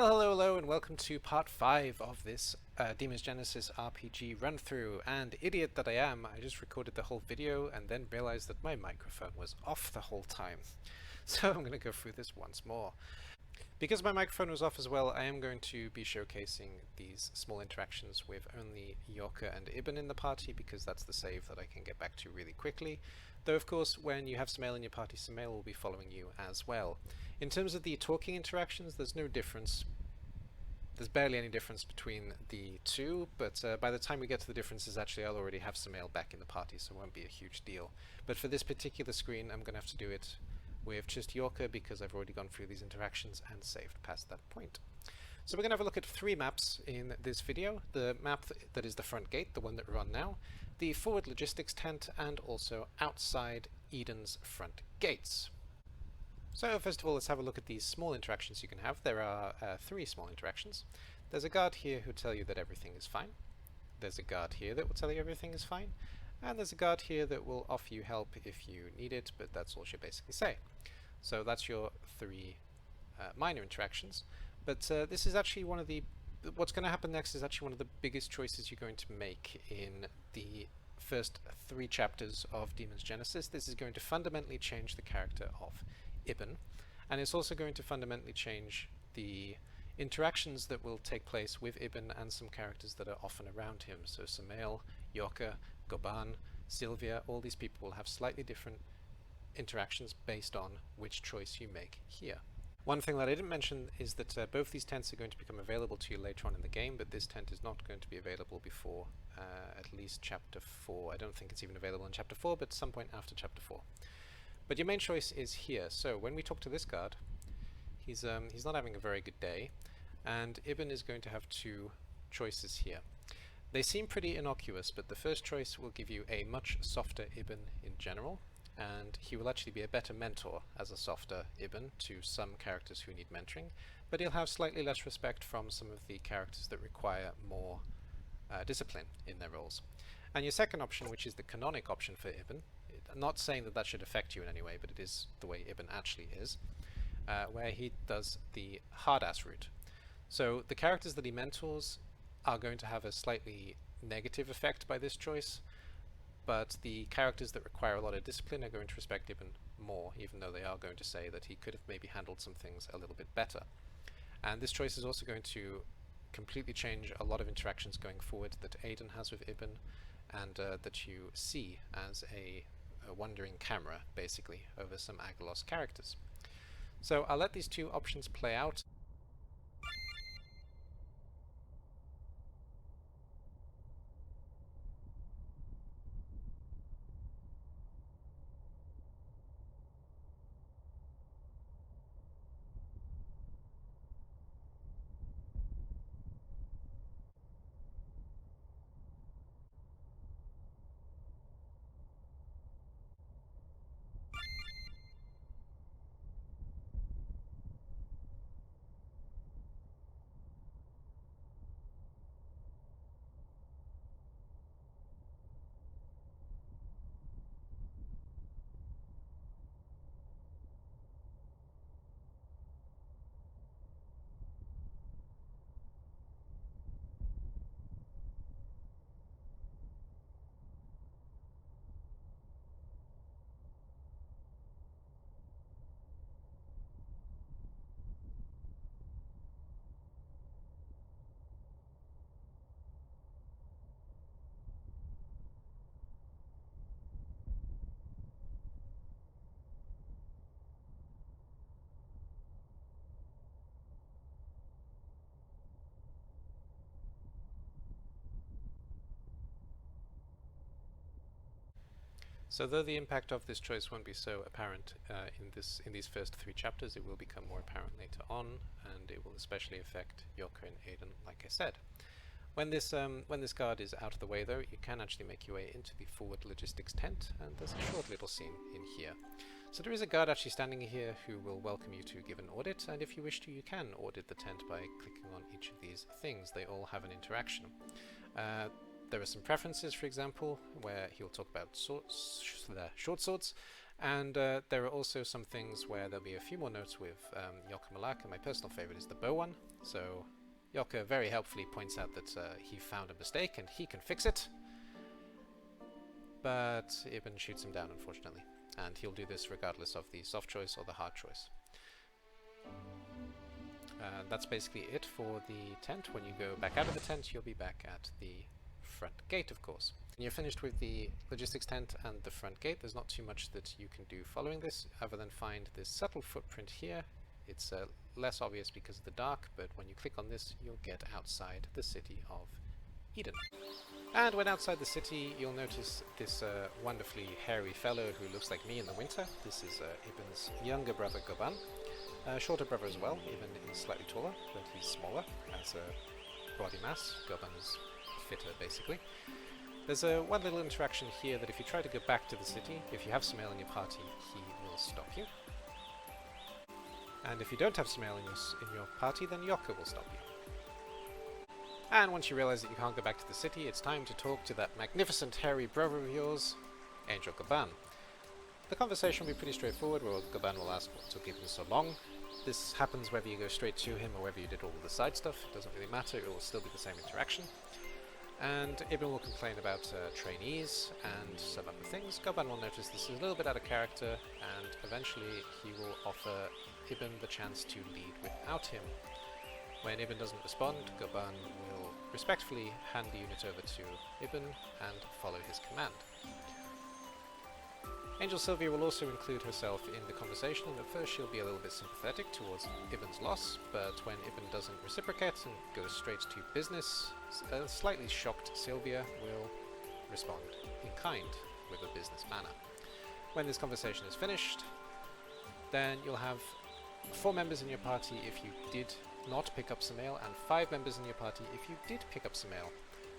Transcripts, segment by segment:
Well, hello, and welcome to part 5 of this Demon's Genesis RPG run-through. And idiot that I am, I just recorded the whole video and then realized that my microphone was off the whole time. So I'm going to go through this once more. Because my microphone was off as well, I am going to be showcasing these small interactions with only Yorka and Ibn in the party, because that's the save that I can get back to really quickly. Though of course, when you have Samael in your party, Samael will be following you as well. In terms of the talking interactions, there's no difference. There's barely any difference between the two, but by the time we get to the differences, actually I'll already have Samael back in the party, so it won't be a huge deal. But for this particular screen, I'm going to have to do it with just Yorka, because I've already gone through these interactions and saved past that point. So we're going to have a look at 3 maps in this video. The map that is the front gate, the one that we're on now, the forward logistics tent, and also outside Eden's front gates. So first of all, let's have a look at these small interactions you can have. There are 3 small interactions. There's a guard here who'll tell you that everything is fine. There's a guard here that will tell you everything is fine. And there's a guard here that will offer you help if you need it, but that's all she'll basically say. So that's your 3 minor interactions. But this is actually one of the... What's going to happen next is actually one of the biggest choices you're going to make in the first 3 chapters of Demon's Genesis. This is going to fundamentally change the character of Ibn, and it's also going to fundamentally change the interactions that will take place with Ibn and some characters that are often around him. So Samael, Yorka, Goban, Sylvia, all these people will have slightly different interactions based on which choice you make here. One thing that I didn't mention is that both these tents are going to become available to you later on in the game, but this tent is not going to be available before at least chapter 4. I don't think it's even available in chapter 4, but some point after chapter 4. But your main choice is here. So when we talk to this guard, he's not having a very good day, and Ibn is going to have 2 choices here. They seem pretty innocuous, but the first choice will give you a much softer Ibn in general, and he will actually be a better mentor as a softer Ibn to some characters who need mentoring, but he'll have slightly less respect from some of the characters that require more discipline in their roles. And your second option, which is the canonic option for Ibn, I'm not saying that that should affect you in any way, but it is the way Ibn actually is, where he does the hard-ass route. So the characters that he mentors are going to have a slightly negative effect by this choice, but the characters that require a lot of discipline are going to respect Ibn more, even though they are going to say that he could have maybe handled some things a little bit better. And this choice is also going to completely change a lot of interactions going forward that Aiden has with Ibn, and that you see as a wandering camera, basically, over some Agalos characters. So I'll let these 2 options play out. So though the impact of this choice won't be so apparent in these first 3 chapters, it will become more apparent later on, and it will especially affect Yorka and Aiden, like I said. When this guard is out of the way, though, you can actually make your way into the forward logistics tent, and there's a short little scene in here. So there is a guard actually standing here who will welcome you to give an audit, and if you wish to, you can audit the tent by clicking on each of these things. They all have an interaction. There are some preferences, for example, where he'll talk about short swords, And there are also some things where there'll be a few more notes with Yoka Malak, and my personal favorite is the bow one. So Yoka very helpfully points out that he found a mistake and he can fix it. But Ibn shoots him down, unfortunately. And he'll do this regardless of the soft choice or the hard choice. That's basically it for the tent. When you go back out of the tent, you'll be back at the front gate, of course. When you're finished with the logistics tent and the front gate, there's not too much that you can do following this, other than find this subtle footprint here. It's less obvious because of the dark, but when you click on this, you'll get outside the city of Eden. And when outside the city, you'll notice this wonderfully hairy fellow who looks like me in the winter. This is Ibn's younger brother, Goban. Shorter brother as well. Ibn is slightly taller, but he's smaller as a body mass. Goban is fitter, basically. There's one little interaction here that if you try to go back to the city, if you have Samael in your party, he will stop you. And if you don't have Samael in your party, then Yoka will stop you. And once you realize that you can't go back to the city, it's time to talk to that magnificent hairy brother of yours, Angel Goban. The conversation will be pretty straightforward, where Goban will ask what took Ibn so long. This happens whether you go straight to him or whether you did all the side stuff. It doesn't really matter, it will still be the same interaction. And Ibn will complain about trainees and some other things. Goban will notice this is a little bit out of character, and eventually he will offer Ibn the chance to lead without him. When Ibn doesn't respond, Goban will respectfully hand the unit over to Ibn and follow his command. Angel Sylvia will also include herself in the conversation, and at first she'll be a little bit sympathetic towards Ibn's loss, but when Ibn doesn't reciprocate and goes straight to business, a slightly shocked Sylvia will respond in kind with a business manner. When this conversation is finished, then you'll have 4 members in your party if you did not pick up Samael, and 5 members in your party if you did pick up Samael.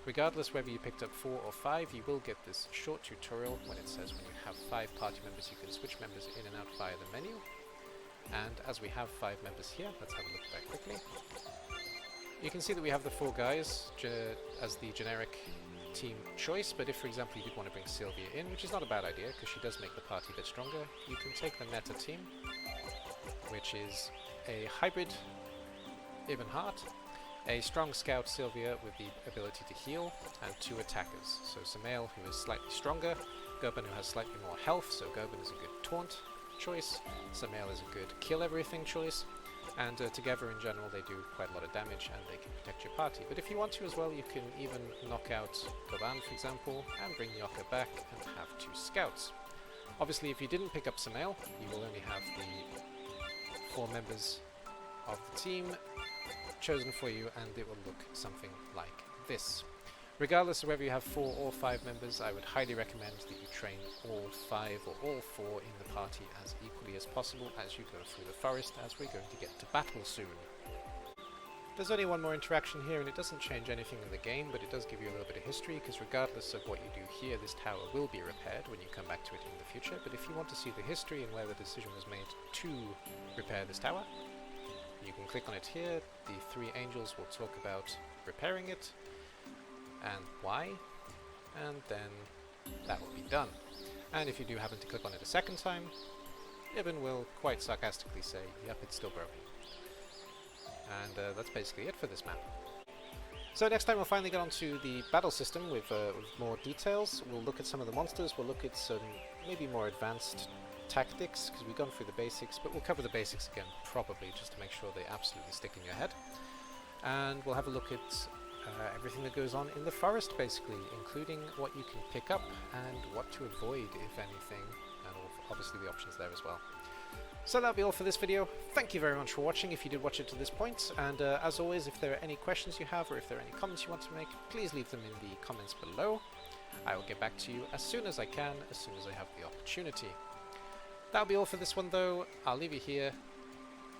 Regardless whether you picked up 4 or 5, you will get this short tutorial when it says when you have 5 party members you can switch members in and out via the menu. And as we have 5 members here, let's have a look back quickly. You can see that we have the 4 guys as the generic team choice, but if for example you did want to bring Sylvia in, which is not a bad idea because she does make the party a bit stronger, you can take the meta team, which is a hybrid Ibn Hart, a strong scout Sylvia with the ability to heal, and 2 attackers. So Samael, who is slightly stronger, Goban, who has slightly more health, so Goban is a good taunt choice, Samael is a good kill everything choice, and together in general they do quite a lot of damage and they can protect your party. But if you want to as well, you can even knock out Goban, for example, and bring Yoka back and have 2 scouts. Obviously if you didn't pick up Samael, you will only have the 4 members of the team chosen for you, and it will look something like this. Regardless of whether you have 4 or 5 members, I would highly recommend that you train all 5 or all 4 in the party as equally as possible as you go through the forest, as we're going to get to battle soon. There's only one more interaction here, and it doesn't change anything in the game, but it does give you a little bit of history, because regardless of what you do here, this tower will be repaired when you come back to it in the future. But if you want to see the history and where the decision was made to repair this tower, you can click on it here. The 3 angels will talk about repairing it and why, and then that will be done. And if you do happen to click on it a second time, Ibn will quite sarcastically say, yep, it's still broken. And that's basically it for this map. So next time we'll finally get onto the battle system with more details. We'll look at some of the monsters, we'll look at some maybe more advanced tactics, because we've gone through the basics, but we'll cover the basics again probably just to make sure they absolutely stick in your head. And we'll have a look at everything that goes on in the forest, basically, including what you can pick up and what to avoid, if anything, and obviously the options there as well. So that'll be all for this video. Thank you very much for watching if you did watch it to this point, and as always, if there are any questions you have or if there are any comments you want to make, please leave them in the comments below. I will get back to you as soon as I can, as soon as I have the opportunity. That'll be all for this one though. I'll leave you here.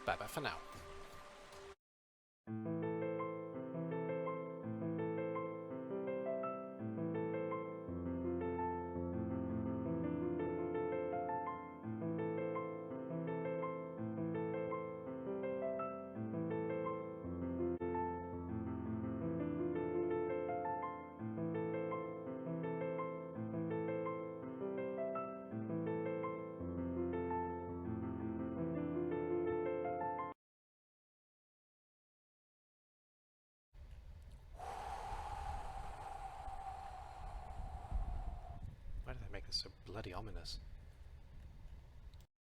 Bye bye for now. It's so bloody ominous.